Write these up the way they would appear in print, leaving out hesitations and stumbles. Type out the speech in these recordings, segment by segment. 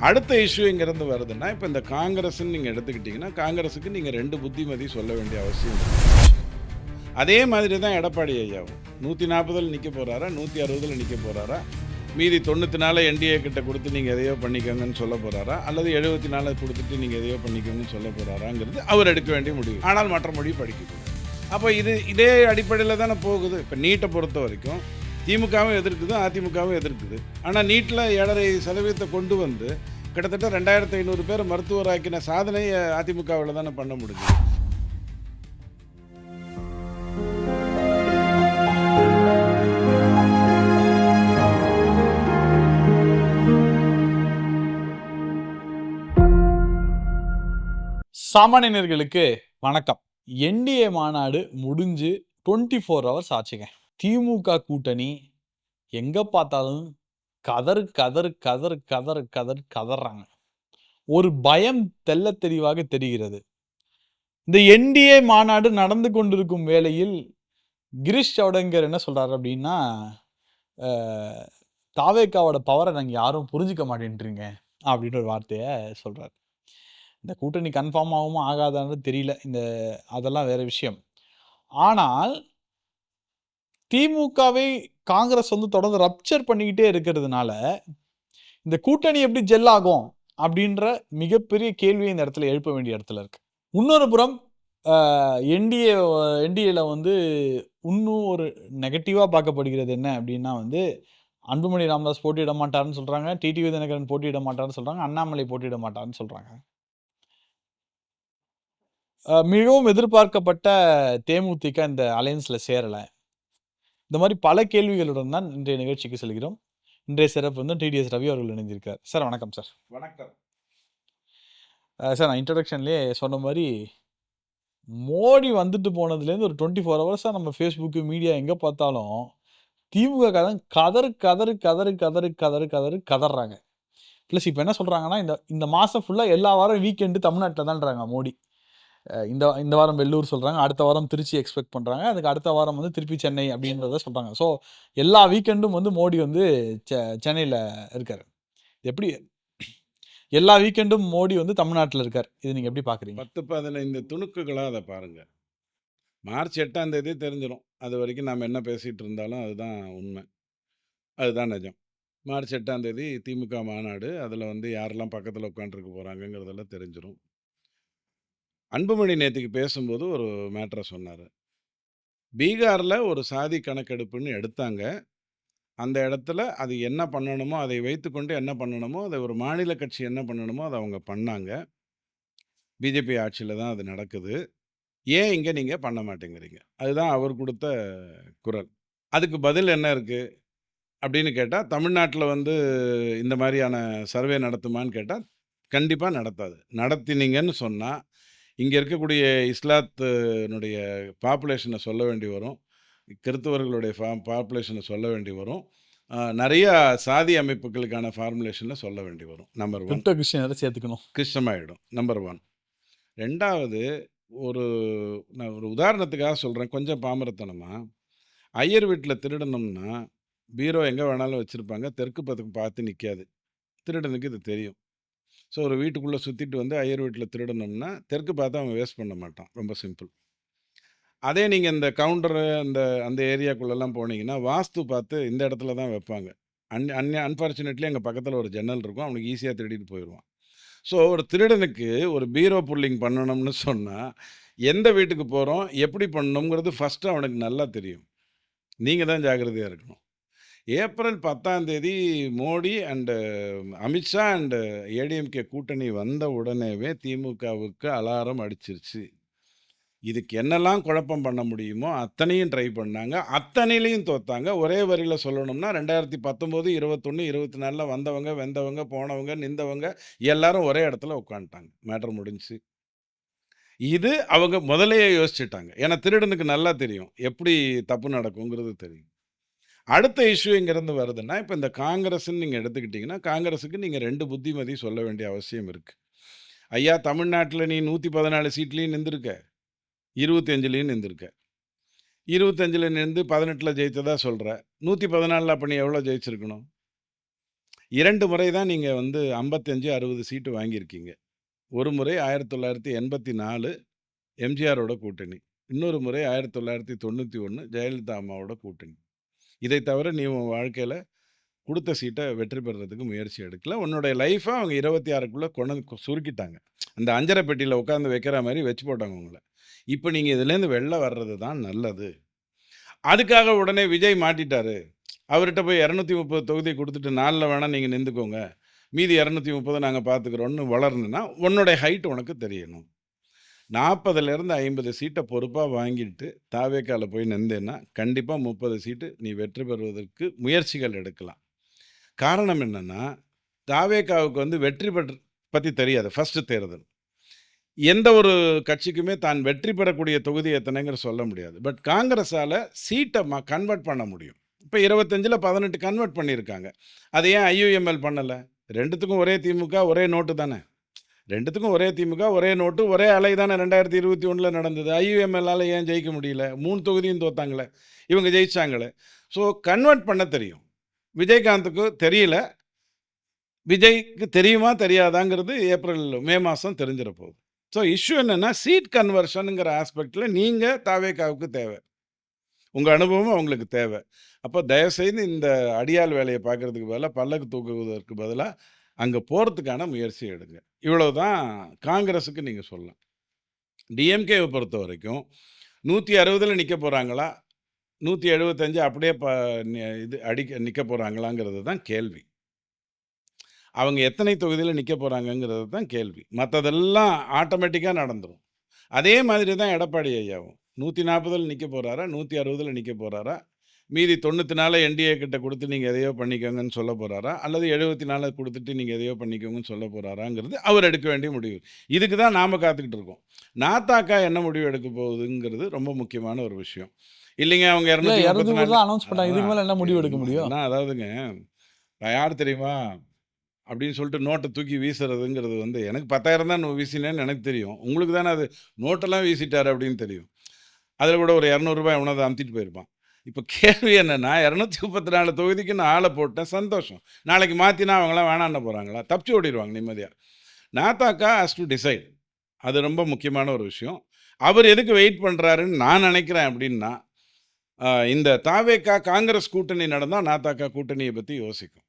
அடுத்த இஷ்யூ எங்கேருந்து வருதுன்னா, இப்ப இந்த காங்கிரஸ்ன்னு நீங்க எடுத்துக்கிட்டீங்கன்னா, காங்கிரஸுக்கு நீங்க 2 புத்திமதி சொல்ல வேண்டிய அவசியம் இருக்கு. அதே மாதிரி தான் எடப்பாடி ஐயாவும். 140ல் நிக்க போறாரா? 160ல் நிக்க போறாரா? மீதி 94 என்டிஏ கிட்ட குடுத்து நீங்க எதையோ பண்ணிக்கோங்கன்னு சொல்ல போறாரா? அல்லது 74 குடுத்துட்டு நீங்க எதையோ பண்ணிக்கோங்கன்னு சொல்ல போறாராங்கிறது அவர் எடுக்க வேண்டிய முடிவு. ஆனால் மற்ற மொழி படிக்கக்கூடாது. அப்ப இதே அடிப்படையில தானே போகுது. இப்ப நீட்ட பொறுத்தவரைக்கும் திமுகவும் எதிர்க்குது, அதிமுகவும் எதிர்க்குது. ஆனா நீட்ல 7.5% கொண்டு வந்து கிட்டத்தட்ட 2500 பேர மருத்துவராக்கின சாதனை அதிமுகவுல தானே பண்ண முடிஞ்சது. சாமானியர்களுக்கு வணக்கம். என்டிஏ மாநாடு முடிஞ்சு 24 ஹவர்ஸ் ஆச்சுங்க. திமுக கூட்டணி எங்க பார்த்தாலும் கதறு கதறு கதறு கதறு கதறு கதறாங்க. ஒரு பயம் தெள்ளத் தெளிவாக தெரிகிறது. இந்த என்டிஏ மாநாடு நடந்து கொண்டிருக்கும் வேளையில் கிரீஷ் சவுடங்கர் என்ன சொல்றாரு அப்படின்னா, தாவேக்காவோட பவரை நாங்க யாரும் புரிஞ்சுக்க மாட்டேன்றீங்க அப்படின்ற ஒரு வார்த்தையை சொல்றாரு. இந்த கூட்டணி கன்ஃபார்ம் ஆகுமா ஆகாதான்னு தெரியல. அதெல்லாம் வேற விஷயம். ஆனால் திமுகவை காங்கிரஸ் தொடர்ந்து ரப்சர் பண்ணிக்கிட்டே இருக்கிறதுனால, இந்த கூட்டணி எப்படி ஜெல் ஆகும் அப்படின்ற மிகப்பெரிய கேள்வியை இந்த இடத்துல எழுப்ப வேண்டிய இடத்துல இருக்கு. இன்னொரு புறம் என்டிஏல இன்னும் ஒரு நெகட்டிவா பார்க்கப்படுகிறது என்ன அப்படின்னா அன்புமணி ராமதாஸ் போட்டியிட மாட்டாருன்னு சொல்றாங்க. டிடிவி தினகரன் போட்டியிட மாட்டாருன்னு சொல்றாங்க. அண்ணாமலை போட்டியிட மாட்டாருன்னு சொல்றாங்க. மிகவும் எதிர்பார்க்கப்பட்ட தேமுதிக இந்த அலையன்ஸ்ல சேரல. இந்த மாதிரி பல கேள்விகளுடன் தான் இன்றைய நிகழ்ச்சிக்கு செல்கிறோம். இன்றைய சிறப்பு டிடிஎஸ் ரவி அவர்கள் இணைந்திருக்கார். சார் வணக்கம் சார். வணக்கம். சார் நான் இன்ட்ரோடக்ஷன்லேயே சொன்ன மாதிரி மோடி வந்துட்டு போனதுலேருந்து ஒரு 24 ஹவர்ஸாக நம்ம ஃபேஸ்புக்கு மீடியா எங்கே பார்த்தாலும் திமுக கதறு கதறு கதறு கதறு கதறு கதறு கதறாங்க. ப்ளஸ் இப்போ என்ன சொல்கிறாங்கன்னா, இந்த மாதம் ஃபுல்லாக எல்லா வாரம் வீக்கெண்டு தமிழ்நாட்டில் தான்றாங்க மோடி. இந்த வாரம் வெள்ளூர் சொல்கிறாங்க, அடுத்த வாரம் திருச்சி எக்ஸ்பெக்ட் பண்ணுறாங்க, அதுக்கு அடுத்த வாரம் திருப்பி சென்னை அப்படின்றத சொல்கிறாங்க. ஸோ எல்லா வீக்கெண்டும் மோடி சென்னையில் இருக்கார். எப்படி எல்லா வீக்கெண்டும் மோடி தமிழ்நாட்டில் இருக்கார்? இது நீங்கள் எப்படி பார்க்குறீங்க? 10-15 துணுக்குகளாக அதை பாருங்க. மார்ச் 8ஆம் தேதி தெரிஞ்சிடும். அது வரைக்கும் நாம் என்ன பேசிகிட்டு இருந்தாலும் அதுதான் உண்மை, அதுதான் நிஜம். மார்ச் 8ஆம் தேதி திமுக மாநாடு. அதில் யாரெல்லாம் பக்கத்தில் உட்காந்துருக்க போகிறாங்கங்கிறதெல்லாம் தெரிஞ்சிடும். அன்புமணி நேற்றுக்கு பேசும்போது ஒரு மேட்டரை சொன்னார். பீகாரில் ஒரு சாதி கணக்கெடுப்புன்னு எடுத்தாங்க. அந்த இடத்துல அது என்ன பண்ணணுமோ அதை வைத்துக்கொண்டு என்ன பண்ணணுமோ அதை ஒரு மாநில கட்சி என்ன பண்ணணுமோ அதை அவங்க பண்ணாங்க. பிஜேபி ஆட்சியில் தான் அது நடக்குது. ஏன் இங்கே நீங்கள் பண்ண மாட்டேங்கிறீங்க? அதுதான் அவர் கொடுத்த குரல். அதுக்கு பதில் என்ன இருக்குது அப்படின்னு கேட்டால், தமிழ்நாட்டில் இந்த மாதிரியான சர்வே நடத்துமான்னு கேட்டால் கண்டிப்பாக நடத்தாது. நடத்தினீங்கன்னு சொன்னால் இங்கே இருக்கக்கூடிய இஸ்லாத்தினுடைய பாப்புலேஷனை சொல்ல வேண்டி வரும், கிறிஸ்தவர்களுடைய பாப்புலேஷனை சொல்ல வேண்டி வரும், நிறையா சாதி அமைப்புகளுக்கான ஃபார்முலேஷனை சொல்ல வேண்டி வரும். நம்பர் 1 கிறிஸ்டியனை சேர்த்துக்கணும், கிறிஸ்டமாயிடும். நம்பர் 1. 2வது, நான் ஒரு உதாரணத்துக்காக சொல்கிறேன், கொஞ்சம் பாமரத்தனமாக. ஐயர் வீட்டில் திருடணும்னா பீரோ எங்கே வேணாலும் வச்சுருப்பாங்க, தெற்கு பக்கம் பார்த்து நிற்காது. திருடனுக்கு இது தெரியும். ஸோ ஒரு வீட்டுக்குள்ளே சுற்றிட்டு ஐயர் வீட்டில் திருடணும்னா தெற்கு பார்த்து அவன் வேஸ்ட் பண்ண மாட்டான். ரொம்ப சிம்பிள். அதே நீங்கள் இந்த கவுண்டரு அந்த ஏரியாக்குள்ளெல்லாம் போனீங்கன்னா வாஸ்து பார்த்து இந்த இடத்துல தான் வைப்பாங்க. அன்ஃபார்ச்சுனேட்லி அங்கே பக்கத்தில் ஒரு ஜன்னல் இருக்கும், அவனுக்கு ஈஸியாக திருடிட்டு போயிடுவான். ஸோ ஒரு திருடனுக்கு ஒரு பீரோ புல்லிங் பண்ணணும்னு சொன்னால் எந்த வீட்டுக்கு போகிறோம், எப்படி பண்ணணுங்கிறது ஃபஸ்ட்டு அவனுக்கு நல்லா தெரியும். நீங்கள் தான் ஜாக்கிரதையாக இருக்கணும். ஏப்ரல் 10ஆம் தேதி மோடி அண்டு அமித்ஷா அண்டு ஏடிஎம்கே கூட்டணி வந்த உடனேவே திமுகவுக்கு அலாரம் அடிச்சிருச்சு. இதுக்கு என்னெல்லாம் குழப்பம் பண்ண முடியுமோ அத்தனையும் ட்ரை பண்ணாங்க, அத்தனையிலையும் தோத்தாங்க. ஒரே வரியில் சொல்லணும்னா 2019, 21, 24 வந்தவங்க வெந்தவங்க போனவங்க நின்றவங்க எல்லாரும் ஒரே இடத்துல உட்காந்துட்டாங்க. மேட்டர் முடிஞ்சு. இது அவங்க முதலையே யோசிச்சுட்டாங்க. ஏன்னா திருடனுக்கு நல்லா தெரியும் எப்படி தப்பு நடக்குங்கிறது தெரியும். அடுத்த இஷ்யூ எங்கேருந்து வருதுன்னா, இப்போ இந்த காங்கிரஸ்ன்னு நீங்கள் எடுத்துக்கிட்டிங்கன்னா, காங்கிரஸுக்கு நீங்கள் 2 புத்திமதி சொல்ல வேண்டிய அவசியம் இருக்குது. ஐயா, தமிழ்நாட்டில் நீ 114 சீட்லேயும் நின்றுருக்க, 25லேயும் நின்றுருக்க. 25ல் நின்று 18ல் ஜெயித்ததா சொல்கிற. 114ல் அப்போ நீ எவ்வளோ ஜெயிச்சிருக்கணும்? 2 முறை தான் நீங்க வந்து 55, 60 சீட்டு வாங்கியிருக்கீங்க. ஒரு முறை 1984 எம்ஜிஆரோட கூட்டணி. இன்னொரு முறை 1991 ஜெயலலிதா அம்மாவோட கூட்டணி. இதை தவிர நீ உன் வாழ்க்கையில குடுத்த சீட்ட வெற்றி பெறுறதுக்கு முயற்சி எடுக்கல. உன்னுடைய லைஃப அவங்க 26க்குள்ள கொண்டு சுருக்கிட்டாங்க. அந்த அஞ்சர பெட்டியில உட்கார்ந்து வைக்கிற மாரி வச்சு போட்டாங்க உங்கள. இப்ப நீங்க இதுலேருந்து வெளில வர்றது தான் நல்லது. அதுக்காக உடனே விஜய் மாட்டிட்டாரு. அவர்ட்ட போய் 230 தொகுதி குடுத்துட்டு 4ல வேணா நீங்க நின்னுக்கோங்க. மீதி 230 நாங்க பார்த்துக்கிறோம்னு வளரணும்னா, உன்னுடைய ஹைட் உனக்கு தெரியணும். 40லேருந்து 50 சீட்ட பொறுப்பா வாங்கிட்டு தாவேக்கால போய் நின்றேன்னா, கண்டிப்பா 30 சீட்டு நீ வெற்றி பெறுவதற்கு முயற்சிகள் எடுக்கலாம். காரணம் என்னன்னா, தாவேகாவுக்கு வந்து வெற்றி பத்தி தெரியாது. ஃபர்ஸ்ட் தேர்தல். எந்த ஒரு கட்சிக்குமே தான் வெற்றி பெறக்கூடிய தொகுதி எத்தனைங்கிற சொல்ல முடியாது. பட் காங்கிரஸால சீட்ட கன்வெர்ட் பண்ண முடியும். இப்ப 25ல 18 கன்வெர்ட் பண்ணியிருக்காங்க. அத ஏன் ஐயுஎம்எல் பண்ணல? 2த்துக்கும் ஒரே திமுக, ஒரே நோட்டு தானே. 2த்துக்கும் ஒரே திமுக, ஒரே நோட்டு, ஒரே அலை தானே 2021ல நடந்தது. ஐயுஎம்எல்லால ஏன் ஜெயிக்க முடியல? 3 தொகுதியும் தோத்தாங்களே. இவங்க ஜெயிச்சாங்களே. ஸோ கன்வெர்ட் பண்ண தெரியும். விஜயகாந்துக்கு தெரியல. விஜய்க்கு தெரியுமா தெரியாதாங்கிறது மே மாசம் தெரிஞ்சிற போகுது. ஸோ இஷ்யூ என்னன்னா, சீட் கன்வர்ஷன்ங்கிற ஆஸ்பெக்ட்ல நீங்க தாவேகாவுக்கு தேவை. உங்க அனுபவம் அவங்களுக்கு தேவை. அப்போ தயவுசெய்து இந்த அடியாள் வேலைய பார்க்கறதுக்கு பதிலா, பல்லக்கு தூக்குவதற்கு பதிலா, அங்க போறதுக்கான முயற்சி எடுங்க. இவ்வளவுதான் காங்கிரஸுக்கு நீங்க சொல்லலாம். டிஎம்கேவ பொறுத்தவரைக்கும் 160ல நிக்க போறாங்களா? 175 அப்படியே இது நிக்க போறாங்களாங்கிறது தான் கேள்வி. அவங்க எத்தனை தொகுதியில நிக்க போறாங்கங்கிறது தான் கேள்வி. மத்ததெல்லாம் ஆட்டோமேட்டிக்கா நடந்துரும். அதே மாதிரி தான் எடப்பாடி ஐயாவும். 140ல நிக்க போறாரா? 160ல நிக்க போறாரா? மீதி 94 என்டிஏ கிட்ட குடுத்து நீங்க எதையோ பண்ணிக்கோங்கன்னு சொல்ல போறாரா? அல்லது 74 குடுத்துட்டு நீங்க எதையோ பண்ணிக்கோங்கன்னு சொல்ல போறாராங்கிறது அவர் எடுக்க வேண்டிய முடிவு. இதுக்கு தான் நாம காத்துக்கிட்டு இருக்கோம். நாத்தாக்கா என்ன முடிவு எடுக்க போகுதுங்கிறது ரொம்ப முக்கியமான ஒரு விஷயம். இல்லைங்க அவங்க இல்ல 230 234 தான் அனௌன்ஸ் பண்ணாங்க. இதுக்கு அதான் மேல என்ன முடிவு எடுக்க முடியும்? அதெல்லாம் அதாவதுங்க, நான் யார் தெரியுமா? அப்படின்னு சொல்லிட்டு நோட்ட தூக்கி வீசுறதுங்கிறது வந்து எனக்கு 10,000 தான் வீசினேன்னு எனக்கு தெரியும். உங்களுக்கு தானே அது நோட்டெல்லாம் வீசிட்டாரு அப்படின்னு தெரியும். அதில கூட ஒரு ரூ. 200 எவனாவது அமுத்திட்டு போயிருப்பான். இப்ப கேள்வி என்னன்னா, 234 தொகுதிக்கு நான் ஆள போட்டேன் சந்தோஷம். நாளைக்கு மாத்தினா அவங்கலாம் வேணான்ன போறாங்களா? தப்பிச்சு ஓடிருவாங்க நிம்மதியா. நாத்தாக்கா ஹஸ் டூ டிசைட். அது ரொம்ப முக்கியமான ஒரு விஷயம். அவர் எதுக்கு வெயிட் பண்றாருன்னு நான் நினைக்கிறேன் அப்படின்னா, இந்த தாவேகா, காங்கிரஸ் கூட்டணி நடந்தா நாத்தாக்கா கூட்டணிய பத்தி யோசிக்கும்.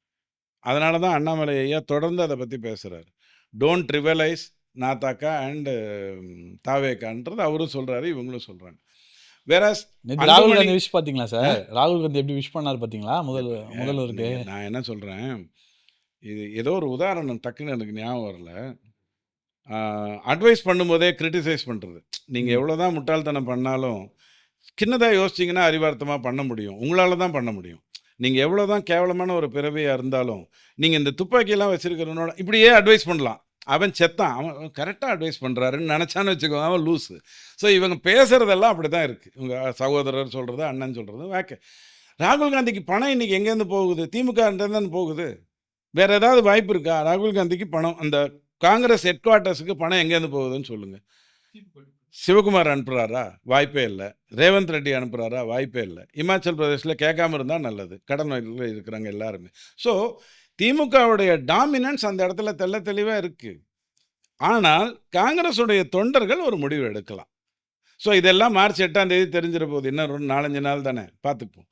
அதனால தான் அண்ணாமலை ஐயா தொடர்ந்து அத பத்தி பேசுறாரு. டோன்ட் ட்ரிவியலைஸ் நாத்தாக்கா அண்ட் தாவேகான்றது அவரும் சொல்றாரு, இவங்களும் சொல்றாங்க. வேறாஸ் நேத்து ராகுல் அன்புமணி காந்தி விஷ் பார்த்தீங்களா அ சார்? ராகுல் காந்தி எப்படி விஷ் பண்ணாரு பார்த்தீங்களா? முதல்வருக்கு. நான் என்ன சொல்றேன், இது ஏதோ ஒரு உதாரணம் டக்குன்னு எனக்கு ஞாபகம் வரல. அட்வைஸ் பண்ணும்போதே கிரிட்டிசைஸ் பண்றது. நீங்க ம். எவ்வளோதான் முட்டாள்தனம் பண்ணாலும், சின்னதா யோசிச்சீங்கன்னா அறிவார்த்தமா பண்ண முடியும். உங்களால தான் பண்ண முடியும். நீங்க எவ்வளோதான் கேவலமான ஒரு பிறவியா இருந்தாலும், நீங்க இந்த துப்பாக்கியெல்லாம் வச்சிருக்கிறவனோட இப்படியே அட்வைஸ் பண்ணலாம். அவன் செத்தான். அவன் கரெக்ட்டா அட்வைஸ் பண்றாருன்னு நெனச்சான்னு வச்சுக்கோங்க, அவன் லூசு. ஸோ இவங்க பேசுறதெல்லாம் அப்படிதான் இருக்கு. உங்க சகோதரர் சொல்றது, அண்ணன் சொல்றது ராகுல் காந்திக்கு பணம் இன்னைக்கு எங்கேருந்து போகுது? திமுகன்ட்டருந்து தானே போகுது. வேற ஏதாவது வாய்ப்பு இருக்கா? ராகுல் காந்திக்கு பணம் அந்த காங்கிரஸ் ஹெட் குவார்ட்டர்ஸ்க்கு பணம் எங்கேருந்து போகுதுன்னு சொல்லுங்க. சிவகுமார் அனுப்புறாரா? வாய்ப்பே இல்ல. ரேவந்த் ரெட்டி அனுப்புறாரா? வாய்ப்பே இல்ல. இமாச்சல் பிரதேஷ்ல கேட்காம இருந்தா நல்லது. கடன் வகையில இருக்கிறாங்க எல்லாருமே. ஸோ திமுகவுடைய டாமினன்ஸ் அந்த இடத்துல தெள்ள தெளிவா இருக்கு. ஆனால் காங்கிரஸுடைய தொண்டர்கள் ஒரு முடிவு எடுக்கலாம். ஸோ இதெல்லாம் மார்ச் 8ஆம் தேதி தெரிஞ்சிற போகுது. இன்னும் ஒரு 4, 5 நாள் தானே பார்த்துப்போம்.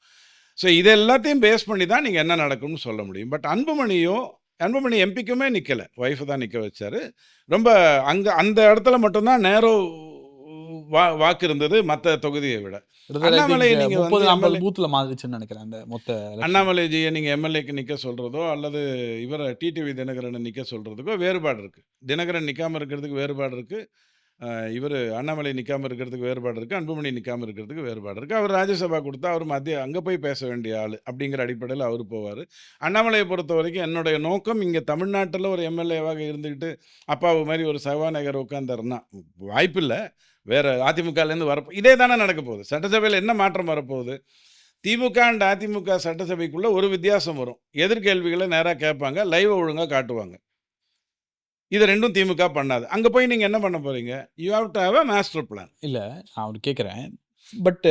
ஸோ இது எல்லாத்தையும் பேஸ் பண்ணி தான் நீங்க என்ன நடக்கும்னு சொல்ல முடியும். பட் அன்புமணி எம்பிக்குமே நிக்கல. ஒய்ஃப் தான் நிக்க வச்சாரு. ரொம்ப அந்த இடத்துல மட்டும் தான் நேரோ வாக்கு இருந்தது மத்த தொகுதியை விட. கிட்டத்தட்ட ஐ அண்ணாமலை திங்க் நீங்க 30, வந்து 40 எம்எல்ஏ பூத்ல மாறிடுச்சுன்னு நெனைக்கிறேன் அந்த மொத்த எலக்ஷன். அண்ணாமலைஜிய நீங்க எம்எல்ஏக்கு நிக்க சொல்றதோ, அல்லது இவர டிடிவி தினகரன நிக்க சொல்றதுக்கோ வேறுபாடு இருக்கு. தினகரன் நிக்காம இருக்கிறதுக்கு வேறுபாடு இருக்கு. இவரு அண்ணாமலை நிக்காம இருக்கிறதுக்கு வேறுபாடு இருக்கு. அன்புமணி நிக்காம இருக்கிறதுக்கு வேறுபாடு இருக்கு. அவர் ராஜ்யசபா குடுத்தா, அவர் மத்திய அங்க போய் பேச வேண்டிய ஆளு. அப்படிங்கிற அடிப்படையில அவரு போவாரு. அண்ணாமலைய பொறுத்தவரைக்கும் என்னுடைய நோக்கம் இங்க தமிழ்நாட்டுல ஒரு எம்எல்ஏவாக இருந்துகிட்டு, அப்பாவு மாரி ஒரு சபாநாயகர் உட்கார்ந்தாருன்னா, வாய்ப்பில்ல. வேற அதிமுகலேருந்து இதே தானே நடக்க போகுது. சட்டசபையில என்ன மாற்றம் வரப்போகுது? திமுக அண்ட் அதிமுக சட்டசபைக்குள்ள ஒரு வித்தியாசம் வரும். எதிர்கேள்விகள நேரா கேட்பாங்க. லைவ ஒழுங்கா காட்டுவாங்க. இது 2ம் திமுக பண்ணாது. அங்க போய் நீங்க என்ன பண்ண போறீங்க? You have to have a master plan. இல்ல நான் அப்படி கேட்கிறேன். பட்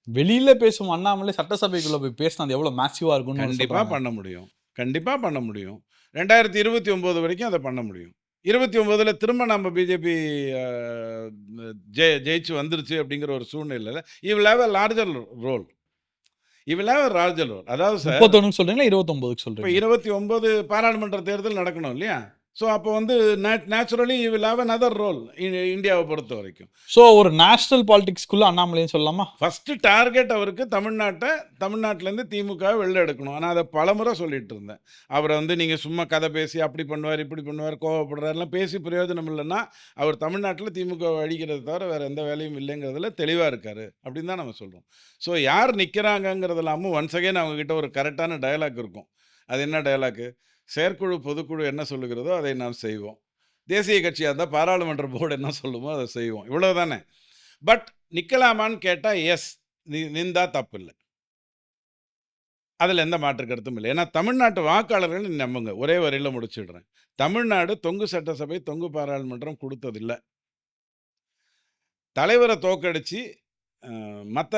வெளியில பேசும் அண்ணாமலை சட்டசபைக்குள்ள போய் பேசினா அது எவ்வளோ மேசிவா இருக்கும்னு கண்டிப்பா சொல்றாங்க. பண்ண முடியும். கண்டிப்பா பண்ண முடியும். 2029 வரைக்கும் அத பண்ண முடியும். 29ல திரும்ப நம்ம பிஜேபி அ ஜெயிச்சு வந்துருச்சு அப்படிங்கிற ஒரு சூழ்நிலையில, he will have a larger role. He will have a larger role. அதாவது சார், 31க்கு சொல்றீங்களா? 29க்கு இப்ப சொல்றீங்களா? 29 பாராளுமன்ற தேர்தல் நடக்கணும் இல்லையா? ஸோ அப்போ வந்து naturally he will have another role இந்தியாவ பொறுத்தவரைக்கும். ஸோ ஒரு நேஷனல் பாலிடிக்ஸ்குள்ள அண்ணாமலைன்னு சொல்லலாமா? ஃபர்ஸ்ட் டார்கெட் அவருக்கு தமிழ்நாட்டிலேருந்து திமுகவை வெளில எடுக்கணும். நான் அதை பலமுறை சொல்லிட்டு இருந்தேன். அவரை வந்து நீங்கள் சும்மா கதை பேசி அப்படி பண்ணுவார், இப்படி பண்ணுவார், கோவப்படுறாருலாம் பேசி பிரயோஜனம் இல்லைன்னா, அவர் தமிழ்நாட்டில் திமுகவை அழிக்கிறத தவிர வேறு எந்த வேலையும் இல்லைங்கிறதுல தெளிவாக இருக்கார் அப்படின்னு தான் நம்ம சொல்கிறோம். ஸோ யார் நிற்கிறாங்கங்கிறதெல்லாமும் ஒன்ஸ் அகைன் அவங்ககிட்ட ஒரு கரெக்டான டயலாக் இருக்கும். அது என்ன டயலாக்கு? செயற்குழு பொதுக்குழு என்ன சொல்லுகிறதோ அதை நாம் செய்வோம். தேசிய கட்சியாக இருந்தால் பாராளுமன்ற போர்டு என்ன சொல்லுமோ அதை செய்வோம். இவ்வளவுதானே. பட் நிக்கலாமான்னு கேட்டா, எஸ். நிந்தா தப்பில்ல. அதுல எந்த மாற்று கருத்தும் இல்ல. ஏன்னா தமிழ்நாட்டு வாக்காளர்கள் நீ நம்புங்க. ஒரே வரியில முடிச்சிடுறேன். தமிழ்நாடு தொங்கு சட்டசபை, தொங்கு பாராளுமன்றம் குடுத்ததில்ல. தலைவர தோற்கடிச்சு மத்த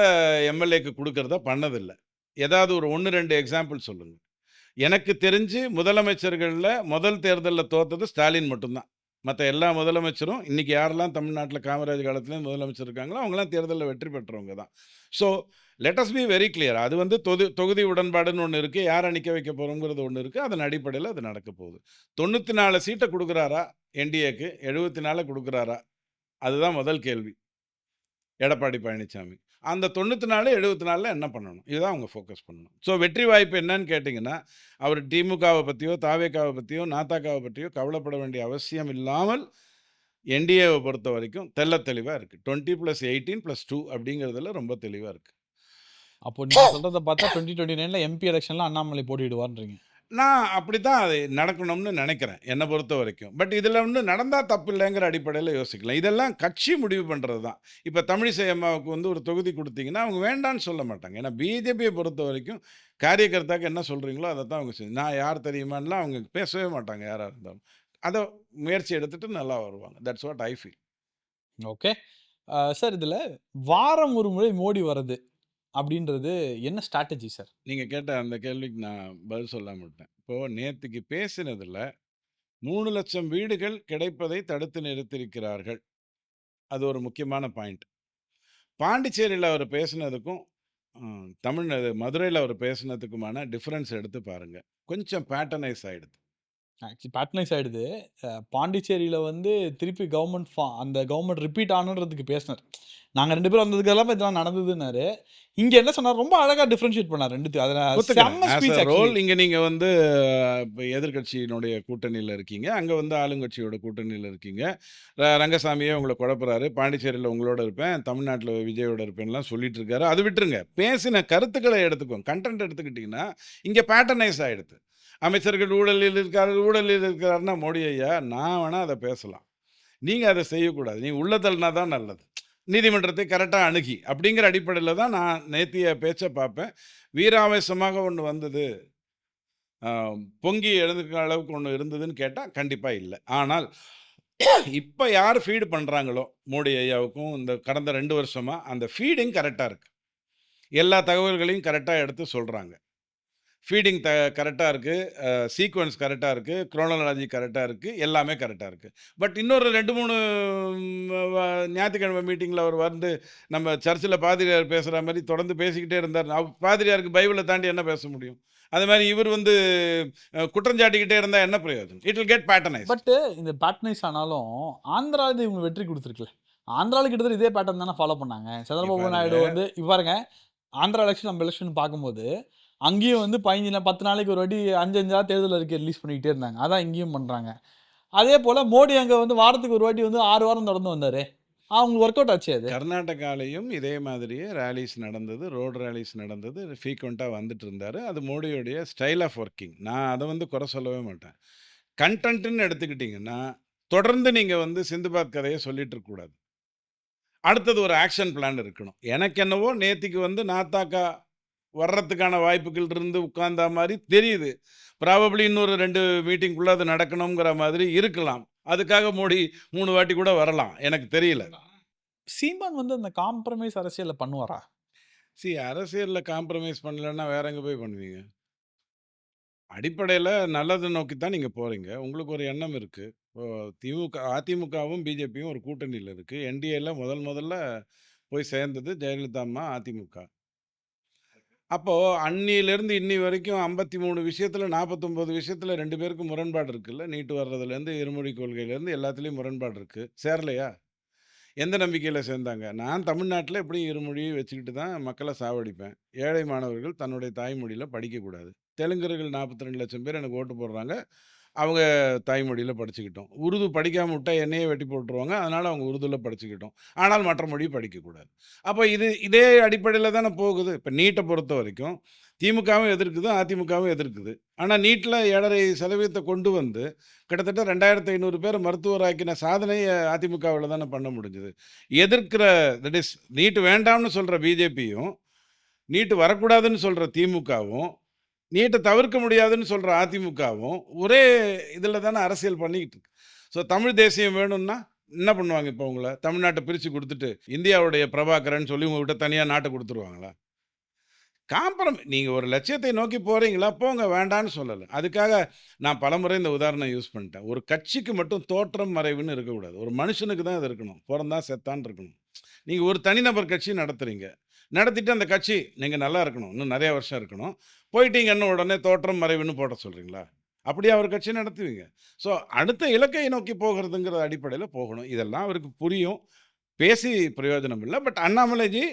எம்எல்ஏக்கு குடுக்கிறத பண்ணதில்ல. ஏதாவது ஒரு 1, 2 எக்ஸாம்பிள் சொல்லுங்க. எனக்கு தெரிஞ்சு முதலமைச்சர்கள்ல முதல் தேர்தல்ல தோத்தது ஸ்டாலின் மட்டும் தான். மத்த எல்லா முதலமைச்சரும் இன்னைக்கு யாரெல்லாம் தமிழ்நாட்டுல காமராஜ் காலத்திலேயும் முதலமைச்சர் இருக்காங்களோ, அவங்கலாம் தேர்தல்ல வெற்றி பெற்றவங்க தான். So let us be very clear. அது வந்து தொகுதி உடன்பாடுன்னு ஒண்ணு இருக்கு. யார நிக்க வைக்க போறோம்ங்கிறது ஒண்ணு இருக்கு. அதன் அடிப்படையில அது நடக்கப் போகுது. 94 சீட்ட குடுக்குறாரா என்டிஏக்கு? 74 குடுக்குறாரா? அதுதான் முதல் கேள்வி. எடப்பாடி பழனிசாமி. அந்த 94, 74ல என்ன பண்ணணும்? இதுதான் அவங்க ஃபோக்கஸ் பண்ணணும். ஸோ வெற்றி வாய்ப்பு என்னன்னு கேட்டீங்கன்னா, அவர் திமுகவ பத்தியோ, தாவேகாவ பத்தியோ, நாத்தாக்காவ பற்றியோ கவலைப்பட வேண்டிய அவசியம் இல்லாமல், என்டிஏவ பொறுத்தவரைக்கும் தெள்ளத் தெளிவா இருக்கு. 20+18+2 அப்படிங்கிறதுல ரொம்ப தெளிவா இருக்கு. அப்போ நீங்க சொல்றத பார்த்தா 2029ல எம்பி எலக்ஷன்ல அண்ணாமலை போட்டியிடுவார்ன்றீங்க. நான் அப்படித்தான் அது நடக்கணும்னு நினைக்கிறேன், என்ன பொறுத்தவரைக்கும். பட் இதில வந்து நடந்தா தப்பில்லைங்கிற அடிப்படையில யோசிக்கலாம். இதெல்லாம் கட்சி முடிவு பண்றது தான். இப்ப தமிழிசை அம்மாவுக்கு வந்து ஒரு தொகுதி குடுத்தீங்கன்னா, அவங்க வேண்டான்னு சொல்ல மாட்டாங்க. ஏன்னா பிஜேபிய பொறுத்தவரைக்கும் காரியகர்த்தாக்கு என்ன சொல்றீங்களோ, அத தான் அவங்க நான் யார் தெரியுமான்னுலாம் அவங்க பேசவே மாட்டாங்க யாரா இருந்தாலும். அத முயற்சி எடுத்துட்டு நல்லா வருவாங்க. That's what I feel. Okay. Sir இதுல வாரம் ஒரு முறை மோடி வர்றது அப்படின்றது என்ன ஸ்ட்ராட்டஜி சார்? நீங்க கேட்ட அந்த கேள்விக்கு நான் பதில் சொல்லாம விட்டேன். இப்போ நேத்துக்கு பேசினதுல 3,00,000 வீடுகள் கிடைப்பதை தடுத்து நிறுத்தியிருக்கிறார்கள். அது ஒரு முக்கியமான பாயிண்ட். பாண்டிச்சேரியில அவர் பேசினதுக்கும், மதுரையில அவர் பேசினதுக்குமான டிஃபரன்ஸ் எடுத்து பாருங்க. கொஞ்சம் பேட்டர்னைஸ் ஆயிடுது. ஆக்சுவலி பேட்ரனைஸ் ஆயிடுது. பாண்டிச்சேரியில வந்து திருப்பி அந்த கவர்மெண்ட் ரிப்பீட் ஆகணுன்றதுக்கு பேசினார். நாங்க 2 பேரும் வந்ததுக்கு எல்லாமே இதெல்லாம் நடந்ததுன்னாரு. இங்க என்ன சொன்னார்? ரொம்ப அழகா டிஃபரன்ஷியேட் பண்ணார் 2த்தையும். அதுல ஒத்துக்கிறேன். செம்ம as speech a role actually. இங்க நீங்க வந்து இப்ப எதிர்க்கட்சியினுடைய கூட்டணியில இருக்கீங்க. அங்க வந்து ஆளுங்கட்சியோட கூட்டணியில இருக்கீங்க. ரங்கசாமியே உங்கள குழப்புறாரு. பாண்டிச்சேரியில உங்களோட இருப்பேன், தமிழ்நாட்டுல விஜயோட இருப்பேன்லாம் சொல்லிட்டு இருக்காரு. அது விட்டுருங்க. பேசின கருத்துக்கள எடுத்துக்கோங்க. கன்டென்ட் எடுத்துக்கிட்டீங்கன்னா, இங்க பேட்டர்னைஸ் ஆயிடுது. அமைச்சர்கள் ஊழலில் இருக்கிறாருன்னா, மோடி ஐயா நான் வேணா அத பேசலாம். நீங்க அத செய்யக்கூடாது. நீங்க உள்ள தள்ளினா தான் நல்லது. நீதிமன்றத்தை கரெக்ட்டா அணுகி, அப்படிங்கிற அடிப்படையில தான் நான் நேத்திய பேச்ச பார்ப்பேன். வீராவேசமாக ஒண்ணு வந்தது. அ பொங்கி எழுந்துக்கிற அளவுக்கு ஒண்ணு இருந்ததுன்னு கேட்டா, கண்டிப்பா இல்ல. ஆனால் இப்ப யார் ஃபீட் பண்றாங்களோ, மோடி ஐயாவுக்கும் இந்த கடந்த 2 வருஷமா அந்த ஃபீடிங் கரெக்ட்டா இருக்கு. எல்லா தகவல்களையும் கரெக்ட்டா எடுத்து சொல்றாங்க. ஃபீடிங் கரெக்ட்டா இருக்கு. சீக்வென்ஸ் கரெக்ட்டா இருக்கு. குரோனாலஜி கரெக்ட்டா இருக்கு. எல்லாமே கரெக்ட்டா இருக்கு. பட் இன்னொரு 2, 3 ஞாயித்துக்கிழமை மீட்டிங்ல அவர் வந்து நம்ம சர்ச்சில பாதிரியார் பேசுற மாரி தொடர்ந்து பேசிக்கிட்டே இருந்தார். பாதிரியாருக்கு பைபிள தாண்டி என்ன பேச முடியும்? அது மாரி இவர் வந்து குற்றஞ்சாட்டிக்கிட்டே இருந்தா என்ன பிரயோஜனம்? It will get patronised. But இந்த பேட்ரனைஸ் ஆனாலும் ஆந்திரால இவங்க வெற்றி குடுத்துருக்குல்ல. ஆந்திரால கிட்டத்தட்ட இதே பேட்டர்ன் தானே ஃபாலோ பண்ணாங்க. இங்க சந்திரபாபு பாருங்க. நாயுடு வந்து இப்ப பாருங்க, ஆந்திரா எலக்ஷன் நம்ம எலக்ஷன் பார்க்கும்போது, அங்கேயும் வந்து 10 நாளைக்கு ஒரு வாட்டி 5, 5ஆ தேர்தல் அறிக்கை ரிலீஸ் பண்ணிக்கிட்டே இருந்தாங்க. அதான் இங்கேயும் பண்றாங்க. அதே போல மோடி அங்க வந்து வாரத்துக்கு ஒரு வாட்டி வந்து 6 வாரம் தொடர்ந்து வந்தாரு. அவங்களுக்கு ஒர்க் அவுட் ஆச்சே அது. கர்நாடகாலயும் இதே மாதிரியே ராலிஸ் நடந்தது. ரோட் ராலிஸ் நடந்தது. ஃப்ரீக்வென்ட்டா வந்துட்டு இருந்தாரு. அது மோடியுடைய ஸ்டைல் ஆஃப் வொர்க்கிங். நான் அத வந்து குறை சொல்லவே மாட்டேன். கன்டென்ட்ன்னு எடுத்துக்கிட்டீங்கன்னா, தொடர்ந்து நீங்க வந்து சிந்துபாத் கதைய சொல்லிட்டு இருக்கக்கூடாது. அடுத்தது ஒரு ஆக்ஷன் பிளான் இருக்கணும். எனக்கு என்னவோ நேத்திக்கு வந்து நாத்தாக்கா வர்றதுக்கான வாய்ப்புகள் இருந்து உட்கார்ந்தா மாரி தெரியுது. ப்ராபப்ளி இன்னொரு 2 மீட்டிங்குள்ள அது நடக்கணுங்கிற மாதிரி இருக்கலாம். அதுக்காக மோடி 3 வாட்டி கூட வரலாம். எனக்கு தெரியல. சீமான் வந்து அந்த காம்ப்ரமைஸ் அரசியல்ல பண்ணுவாரா? அரசியல்ல காம்ப்ரமைஸ் பண்ணலன்னா வேற எங்க போய் பண்ணுவீங்க? அடிப்படையில நல்லத நோக்கி தான் நீங்க போறீங்க. உங்களுக்கு ஒரு எண்ணம் இருக்கு. இப்போ அதிமுகவும், பிஜேபியும் ஒரு கூட்டணியில இருக்கு. என்டிஏல முதல்ல போய் சேர்ந்தது ஜெயலலிதா அம்மா, அதிமுக. அப்போ அன்னியிலிருந்து இன்னி வரைக்கும் 53 விஷயத்துல 49 விஷயத்துல 2 பேருக்கும் முரண்பாடு இருக்குல்ல. நீட் வர்றதுலேருந்து, இருமொழி கொள்கையிலேருந்து எல்லாத்துலயும் முரண்பாடு இருக்கு. சேரலையா? எந்த நம்பிக்கையில சேர்ந்தாங்க? நான் தமிழ்நாட்டுல எப்படியும் இருமொழி வச்சுக்கிட்டு தான் மக்கள சாவடிப்பேன். ஏழை மாணவர்கள் தன்னுடைய தாய்மொழியில படிக்கக்கூடாது. தெலுங்கர்கள் 42,00,000 பேர் எனக்கு ஓட்டு போடுறாங்க. அவங்க தாய்மொழியில படிச்சுக்கிட்டும். உருது படிக்காம விட்டா என்னையே வெட்டி போட்டுருவாங்க. அதனால அவங்க உருதுல படிச்சுக்கிட்டும். ஆனால் மற்ற மொழி படிக்கக்கூடாது. அப்ப இதே அடிப்படையில தானே போகுது. இப்ப நீட்ட பொறுத்தவரைக்கும் திமுகவும் எதிர்க்குது, அதிமுகவும் எதிர்க்குது. ஆனா நீட்ல 7,5% கொண்டு வந்து கிட்டத்தட்ட 2,500 பேர மருத்துவராக்கின சாதனை அதிமுகவுல தானே பண்ண முடிஞ்சது. எதிர்க்கிற தட் இஸ் நீட் வேண்டாம்னு சொல்ற பிஜேபியும், நீட் வரக்கூடாதுன்னு சொல்ற திமுகவும், நீட்ட தவிர்க்க முடியாதுன்னு சொல்ற அதிமுகவும், ஒரே இதில தானே அரசியல் பண்ணிக்கிட்டு இருக்கு. ஸோ தமிழ் தேசியம் வேணும்னா, என்ன பண்ணுவாங்க இப்போ உங்கள? தமிழ்நாட்ட பிரிச்சு குடுத்துட்டு, இந்தியாவுடைய பிரபாகரன் சொல்லி உங்ககிட்ட தனியா நாட்ட குடுத்துருவாங்களா? நீங்க ஒரு லட்சியத்தை நோக்கி போறீங்களா? போங்க வேண்டான்னு சொல்லல. அதுக்காக நான் பலமுறை இந்த உதாரணம் யூஸ் பண்ணிட்டேன். ஒரு கட்சிக்கு மட்டும் தோற்றம், மறைவுன்னு இருக்கக்கூடாது. ஒரு மனுஷனுக்கு தான் அது இருக்கணும். பொறந்தான், செத்தான் இருக்கணும். நீங்க ஒரு தனிநபர் கட்சி நடத்துறீங்க. நடத்திட்டு அந்த கட்சி நீங்க நல்லா இருக்கணும். இன்னும் நெறைய வருஷம் இருக்கணும். போயிட்டீங்கன்னு உடனே தோற்றம், மறைவுன்னு போட சொல்றீங்களா? அப்படியா ஒரு கட்சி நடத்துவீங்க? ஸோ அடுத்த இலக்கை நோக்கி போகிறதுங்கிற அடிப்படையில போகணும். இதெல்லாம் அவருக்கு புரியும். பேசி பிரயோஜனம் இல்ல. பட் அண்ணாமலைஜி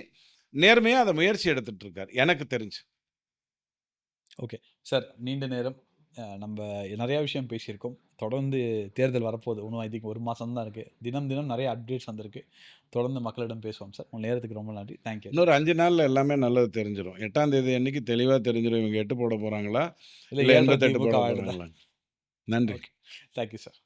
நேர்மையா அத முயற்சி எடுத்துட்டு இருக்காரு. எனக்கு தெரிஞ்சு. ஓகே. சார் நீண்ட நேரம் நம்ப நெறைய விஷயம் பேசியிருக்கோம். தொடர்ந்து தேர்தல் வரப்போது. இன்னும் ஐ திங்க் 1 மாசம் தான் இருக்கு. தினம், தினம் நெறைய அப்டேட்ஸ் வந்திருக்கு. தொடர்ந்து மக்களிடம் பேசுவோம் சார். உங்க நேரத்துக்கு ரொம்ப நன்றி. தேங்க் யூ இன்னொரு அகைன். 5 நாள்ல எல்லாமே நல்லது தெரிஞ்சிரும். 8ஆம் தேதி அன்னைக்கு தெளிவா தெரிஞ்சிரும். இவங்க 8 போட போறாங்களா? இல்ல இல்ல 7:30 88 திமுக போட ஆயிடுதா? போறாங்களா? நன்றி. ஓகே. Thank you sir.